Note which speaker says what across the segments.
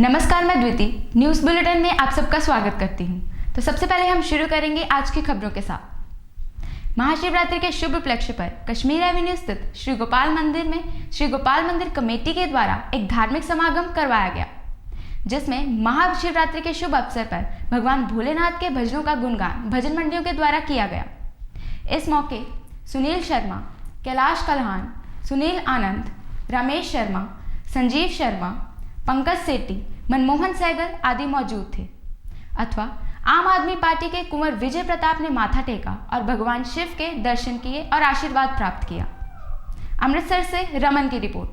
Speaker 1: नमस्कार, मैं द्विति news bulletin में आप सबका स्वागत करती हूं। तो सबसे पहले हम शुरू करेंगे आज की खबरों के साथ। महाशिवरात्रि के शुभ उपलक्ष्य पर कश्मीर एवेन्यू स्थित श्री गोपाल मंदिर में श्री गोपाल मंदिर कमेटी के द्वारा एक धार्मिक समागम करवाया गया, जिसमें महाशिवरात्रि के शुभ अवसर पर भगवान भोलेनाथ के भजनों का गुणगान भजन मंडलियों के द्वारा किया गया। इस मौके सुनील शर्मा, कैलाश कल्हान, सुनील आनंद, रमेश शर्मा, संजीव शर्मा, पंकज सेठी, मनमोहन सहगल आदि मौजूद थे। अथवा आम आदमी पार्टी के कुंवर विजय प्रताप ने माथा टेका और भगवान शिव के दर्शन किए और आशीर्वाद प्राप्त किया। अमृतसर से रमन की रिपोर्ट।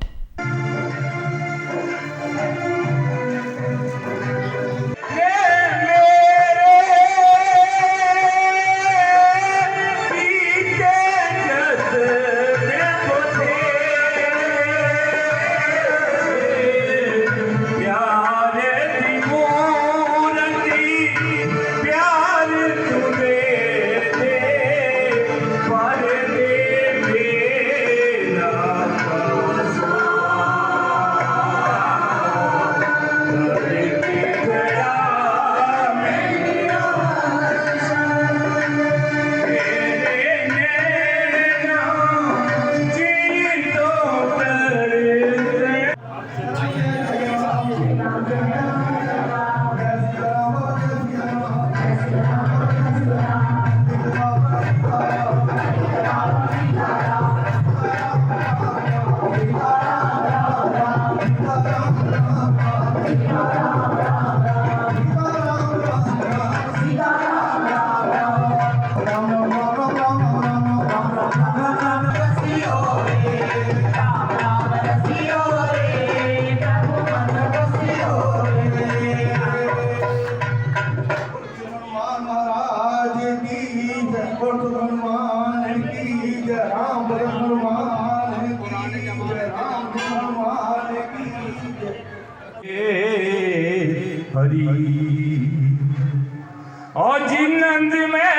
Speaker 2: हरी और जिनंद में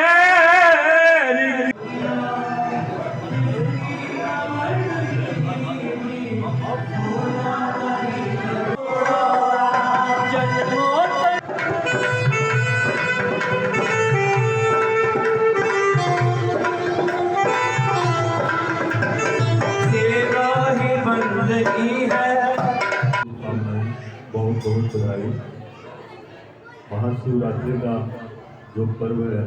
Speaker 2: सेवा ही बंदगी है।
Speaker 3: बहुत बहुत बधाई। महाशिवरात्रि का जो पर्व है,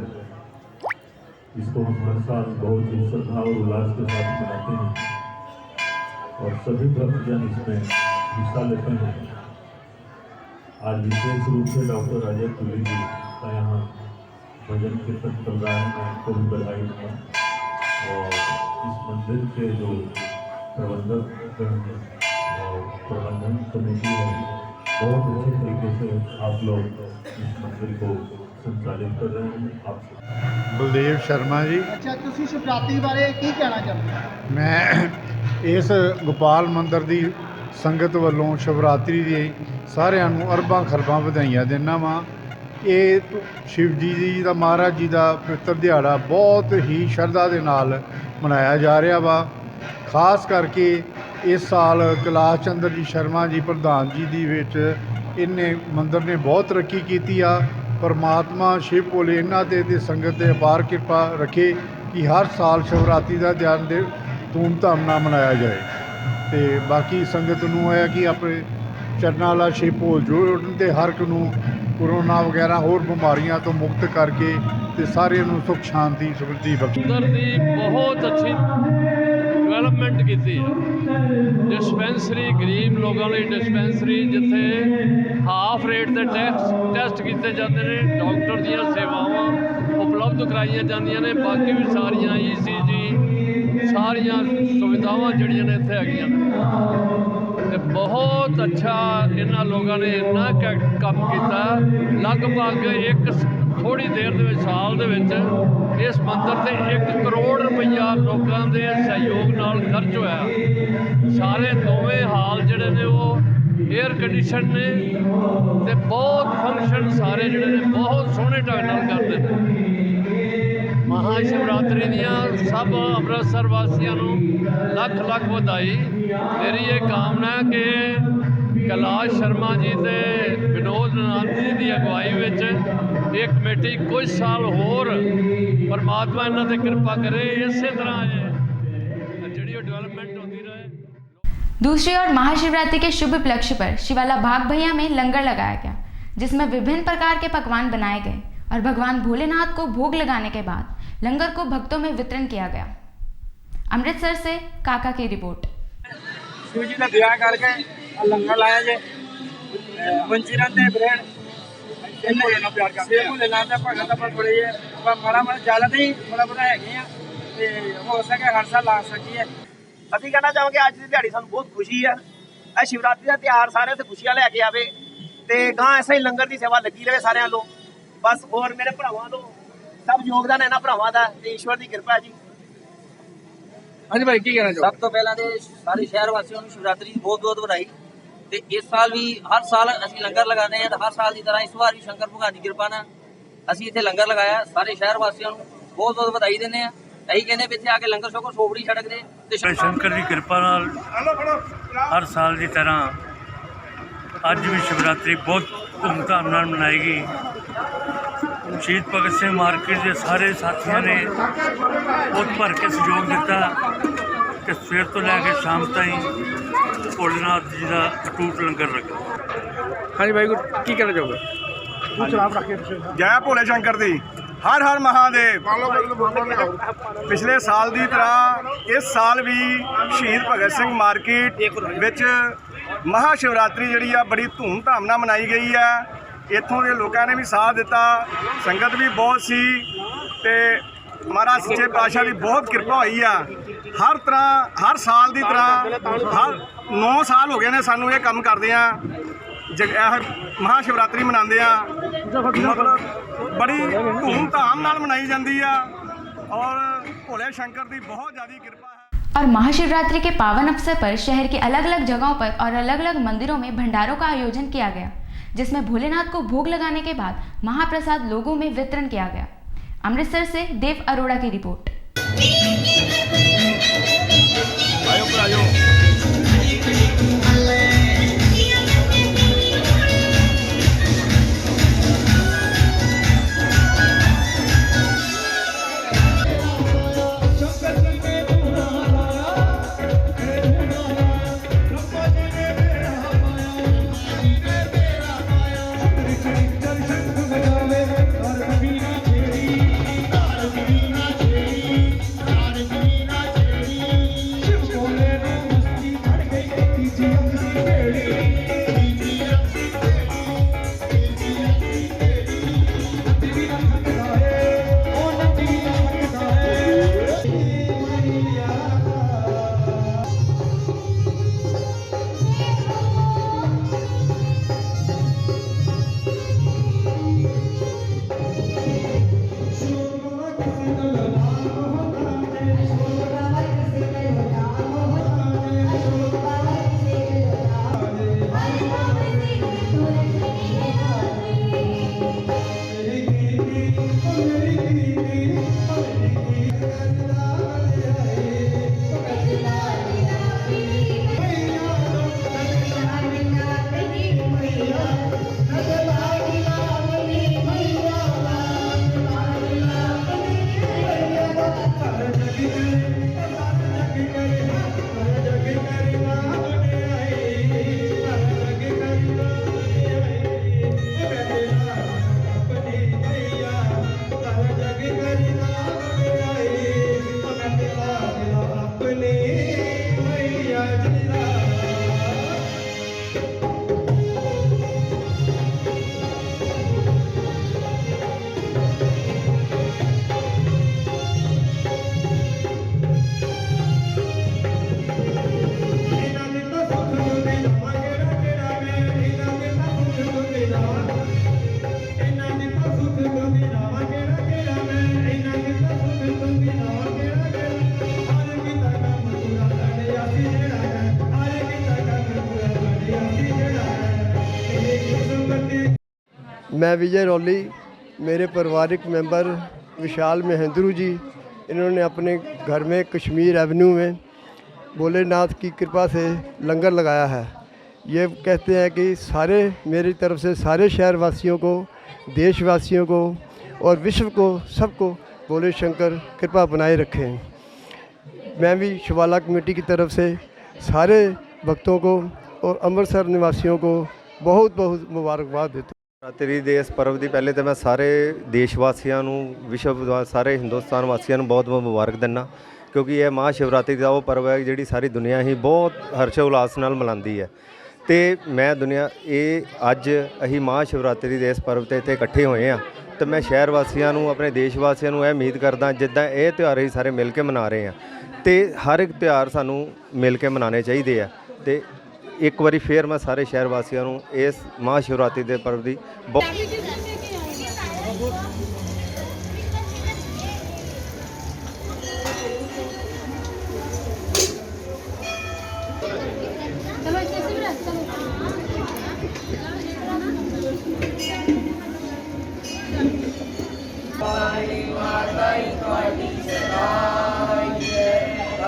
Speaker 3: इसको हम हर साल बहुत ही श्रद्धा और उल्लास के साथ मनाते हैं और सभी भक्तजन इसमें हिस्सा लेते हैं। आज विशेष रूप से डॉक्टर राजा पुरी जी का यहाँ भजन कीर्तन चल रहा है, मैं उनको भी बधाई दूँगा। और इस मंदिर के जो प्रबंधक और प्रबंधन कमेटी है, बहुत अच्छे तरीके से आप लोग इस मंदिर को संचालित कर रहे हैं। आप
Speaker 4: बलदेव शर्मा जी।
Speaker 5: अच्छा, ਤੁਸੀਂ शिवरात्रि बारे की कहना चाहते हो?
Speaker 4: मैं इस गोपाल मंदिर ਦੀ ਸੰਗਤ ਵੱਲੋਂ शिवरात्रि ਦੀ ਸਾਰਿਆਂ ਨੂੰ ਅਰਬਾਂ ਖਰਬਾਂ ਵਧਾਈਆਂ ਦਿੰਦਾ ਵਾਂ। ਇਹ शिव जी ਦਾ ਮਹਾਰਾਜ ਜੀ ਦਾ ਪਵਿੱਤਰ ਦਿਹਾੜਾ ਬਹੁਤ ਹੀ ਸ਼ਰਧਾ ਦੇ ਨਾਲ ਮਨਾਇਆ ਜਾ ਰਿਹਾ ਵਾ। ਖਾਸ ਕਰਕੇ इस साल कैलाश चंद्र जी शर्मा जी प्रधान जी दी विच इन्ने मंदिर ने बहुत तरक्की की आ। परमात्मा शिव भोले इन्हां ते संगत दे अपार कृपा रखे कि हर साल शिवरात्रि का ध्यान दे धूमधाम नाल मनाया जाए। तो बाकी संगत नूं है कि अपने चरनां वाला शिव भोल जोड़न ते हर एक नूं कोरोना वगैरह होर बीमारियां तो मुक्त करके ते सारे नूं सुख शांति समृद्धि बख्शे।
Speaker 6: बहुत अच्छी डेवलपमेंट की है। डिस्पेंसरी गरीब लोगों लिए डिस्पेंसरी जिथे हाफ रेट के टैसट किए जाते हैं, डॉक्टर दी सेवावां उपलब्ध कराई जांदियां ने। बाकी भी सारिया ECG सारिया सुविधावां जड़ियां ने इत्थे हैगियां ने। बहुत अच्छा इन्हां लोगों ने इन्ना काम किया। लगभग एक थोड़ी देर दे साल दे विच इस मंदिर से 1 करोड़ रुपया लोगों के सहयोग नाल खर्च होया। सारे दोवें हाल जिहड़े ने वो एयर कंडीशन ने ते बहुत फंक्शन सारे जिहड़े ने बहुत सोहणे ढंग नाल करदे ने। महाशिवरात्रि दियां सब अमृतसर वासियों को लख लख बधाई। मेरी ये कामना है कि कैलाश शर्मा जी ते विनोद नंद जी की अगवाई में ये कमेटी कुछ साल होर परमात्मा इन्हां ते कृपा करे, इस तरह जी डेवलपमेंट होती रहे।
Speaker 1: दूसरी ओर महाशिवरात्रि के शुभ उपलक्ष्य पर शिवाला भाग भैया में लंगर लगाया गया, जिसमें विभिन्न प्रकार के पकवान बनाए गए और भगवान भोलेनाथ को भोग लगाने के बाद लंगर को भक्तों में वितरण किया गया। अमृतसर से काका की रिपोर्ट।
Speaker 7: शिव जी का दया करके लंगर लाया जे मंचूरियन ते ब्रेड भोलेनाथ का भगत पर थोड़े जे बड़ा ज़्यादा नहीं थोड़ा बड़ा है ਤੇ ਹੋ ਸਕੇ ਹਰ ਸਾਲ ਲਾ ਸਕੀਏ।
Speaker 8: ਅਸੀਂ ਕਹਿਣਾ ਚਾਹਾਂਗੇ ਅੱਜ ਦੀ ਦਿਹਾੜੀ ਸਾਨੂੰ ਬਹੁਤ ਖੁਸ਼ੀ ਹੈ। ਇਹ ਸ਼ਿਵਰਾਤਰੀ ਦਾ ਤਿਉਹਾਰ ਸਾਰਿਆਂ ਤੇ ਖੁਸ਼ੀਆਂ ਲੈ ਕੇ ਆਵੇ ਤੇ ਗਾਂ ਐਸਾ ਹੀ ਲੰਗਰ ਦੀ ਸੇਵਾ ਲੱਗੀ ਰਹੇ ਸਾਰਿਆਂ ਵੱਲੋਂ। ਬਸ ਹੋਰ ਮੇਰੇ ਭਰਾਵਾਂ ਤੋਂ ਸਭ ਯੋਗਦਾਨ ਇਹਨਾਂ ਭਰਾਵਾਂ ਦਾ ਤੇ ਈਸ਼ਵਰ ਦੀ ਕਿਰਪਾ ਜੀ।
Speaker 7: ਹਾਂਜੀ ਭਾਈ ਕੀ ਕਹਿਣਾ ਚਾਹੋਗੇ?
Speaker 9: ਸਭ ਤੋਂ ਪਹਿਲਾਂ ਤੇ ਸਾਰੇ ਸ਼ਹਿਰ ਵਾਸੀਆਂ ਨੂੰ ਸ਼ਿਵਰਾਤਰੀ ਦੀ ਬਹੁਤ ਬਹੁਤ ਵਧਾਈ। ਤੇ ਇਸ ਸਾਲ ਵੀ ਹਰ ਸਾਲ ਅਸੀਂ ਲੰਗਰ ਲਗਾਉਂਦੇ ਹਾਂ ਤੇ ਹਰ ਸਾਲ ਦੀ ਤਰ੍ਹਾਂ ਇਸ ਵਾਰ ਵੀ ਸ਼ੰਕਰ ਭਗਵਾਨ ਦੀ ਕਿਰਪਾ ਨਾਲ ਅਸੀਂ ਇੱਥੇ ਲੰਗਰ ਲਗਾਇਆ। ਸਾਰੇ ਸ਼ਹਿਰ ਵਾਸੀਆਂ ਨੂੰ ਬਹੁਤ ਬਹੁਤ ਵਧਾਈ ਦਿੰਦੇ ਹਾਂ। ਅਸੀਂ ਕਹਿੰਦੇ ਵੀ ਇੱਥੇ ਆ ਕੇ ਲੰਗਰ ਛਕੋ, ਸੋਬੜੀ ਸੜਕ ਦੇ ਤੇ
Speaker 10: ਸ਼ੰਕਰ ਦੀ ਕਿਰਪਾ ਨਾਲ ਹਰ ਸਾਲ ਦੀ ਤਰ੍ਹਾਂ ਅੱਜ ਵੀ ਸ਼ਿਵਰਾਤਰੀ ਬਹੁਤ ਧੂਮਧਾਮ ਨਾਲ ਮਨਾਈ ਗਈ। ਸ਼ਹੀਦ ਭਗਤ ਸਿੰਘ ਮਾਰਕੀਟ ਦੇ ਸਾਰੇ ਸਾਥੀਆਂ ਨੇ ਬਹੁਤ ਭਰ ਕੇ ਸਹਿਯੋਗ ਦਿੱਤਾ ਕਿ ਸਵੇਰ ਤੋਂ ਲੈ ਕੇ ਸ਼ਾਮ ਤਾਈਂ ਭੋਲੇਨਾਥ ਜੀ ਦਾ ਅਟੂਟ ਲੰਗਰ ਲੱਗਾ।
Speaker 7: ਹਾਂਜੀ ਭਾਈ ਕੀ ਕਹਿਣਾ ਚਾਹੋਗੇ?
Speaker 11: ਜੈ ਭੋਲੇ ਸ਼ੰਕਰ ਦੀ, ਹਰ ਹਰ ਮਹਾਦੇਵ। ਪਿਛਲੇ ਸਾਲ ਦੀ ਤਰ੍ਹਾਂ ਇਸ ਸਾਲ ਵੀ ਸ਼ਹੀਦ ਭਗਤ ਸਿੰਘ ਮਾਰਕੀਟ ਵਿੱਚ ਮਹਾ ਸ਼ਿਵਰਾਤਰੀ ਜਿਹੜੀ ਆ ਬੜੀ ਧੂਮ-ਧਾਮ ਨਾਲ ਮਨਾਈ ਗਈ ਆ। ਇੱਥੋਂ ਦੇ ਲੋਕਾਂ ਨੇ ਵੀ ਸਾਥ ਦਿੱਤਾ, ਸੰਗਤ ਵੀ ਬਹੁਤ ਸੀ ਤੇ ਮਹਾਰਾਜ ਸੱਚੇ ਪਾਤਸ਼ਾਹ ਦੀ ਬਹੁਤ ਕਿਰਪਾ ਹੋਈ ਆ। ਹਰ ਤਰ੍ਹਾਂ ਹਰ ਸਾਲ ਦੀ ਤਰ੍ਹਾਂ ਹਰ 9 ਸਾਲ ਹੋ ਗਏ ਨੇ ਸਾਨੂੰ ਇਹ ਕੰਮ ਕਰਦੇ ਆ, ਮਹਾ ਸ਼ਿਵਰਾਤਰੀ ਮਨਾਉਂਦੇ ਆ। ਮਤਲਬ बड़ी धूमधाम नाल मनाई जाती है और भोले शंकर की बहुत ज़्यादा कृपा है।
Speaker 1: और महाशिवरात्रि के पावन अवसर पर शहर के अलग अलग जगहों पर और अलग अलग मंदिरों में भंडारों का आयोजन किया गया, जिसमें भोलेनाथ को भोग लगाने के बाद महाप्रसाद लोगों में वितरण किया गया। अमृतसर से देव अरोड़ा की रिपोर्ट।
Speaker 12: मैं विजय रौली, मेरे पारिवारिक मेंबर विशाल महेंद्रू जी, इन्होंने अपने घर में कश्मीर एवेन्यू में भोलेनाथ की कृपा से लंगर लगाया है। ये कहते हैं कि सारे मेरी तरफ से सारे शहरवासियों को, देशवासियों को और विश्व को, सबको भोले शंकर कृपा बनाए रखें। मैं भी शिवाला कमेटी की तरफ से सारे भक्तों को और अमृतसर निवासियों को बहुत बहुत मुबारकबाद देता हूँ।
Speaker 13: शिवरात्रि ਦੇ ਇਸ ਪਰਵ ਦੀ ਪਹਿਲੇ ਤਾਂ ਮੈਂ ਸਾਰੇ ਦੇਸ਼ ਵਾਸੀਆਂ ਨੂੰ, ਵਿਸ਼ਵ ਸਾਰੇ ਹਿੰਦੁਸਤਾਨ ਵਾਸੀਆਂ ਨੂੰ ਬਹੁਤ ਬਹੁਤ ਮੁਬਾਰਕ ਦਿੰਦਾ, ਕਿਉਂਕਿ ਇਹ ਮਹਾ ਸ਼ਿਵਰਾਤਰੀ ਦਾ ਉਹ ਪਰਵ ਹੈ ਜਿਹੜੀ ਸਾਰੀ ਦੁਨੀਆ ਹੀ ਬਹੁਤ ਹਰਸ਼ ਉਲਾਸ ਨਾਲ ਮਨਾਉਂਦੀ ਹੈ। ਤੇ ਮੈਂ ਅੱਜ ਅਸੀਂ ਮਹਾ ਸ਼ਿਵਰਾਤਰੀ ਦੇ ਇਸ ਪਰਵ 'ਤੇ ਇੱਥੇ ਇਕੱਠੇ ਹੋਏ ਹਾਂ, ਤੇ ਮੈਂ ਸ਼ਹਿਰ ਵਾਸੀਆਂ ਨੂੰ, ਆਪਣੇ ਦੇਸ਼ ਵਾਸੀਆਂ ਨੂੰ ਇਹ ਉਮੀਦ ਕਰਦਾ ਜਿੱਦਾਂ ਇਹ ਤਿਉਹਾਰ ਅਸੀਂ ਸਾਰੇ ਮਿਲ ਕੇ ਮਨਾ ਰਹੇ ਹਾਂ, ਤੇ ਹਰ ਇੱਕ ਤਿਉਹਾਰ ਸਾਨੂੰ ਮਿਲ ਕੇ ਮਨਾਉਣੇ ਚਾਹੀਦੇ ਆ। ਤੇ ਇੱਕ ਵਾਰੀ ਫੇਰ ਮੈਂ ਸਾਰੇ ਸ਼ਹਿਰ ਵਾਸੀਆਂ ਨੂੰ ਇਸ ਮਹਾ ਸ਼ਿਵਰਾਤਰੀ ਦੇ ਪਰਵ ਦੀ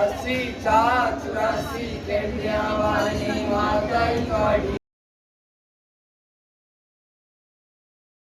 Speaker 2: अस्सी चार चौरासी वाली माता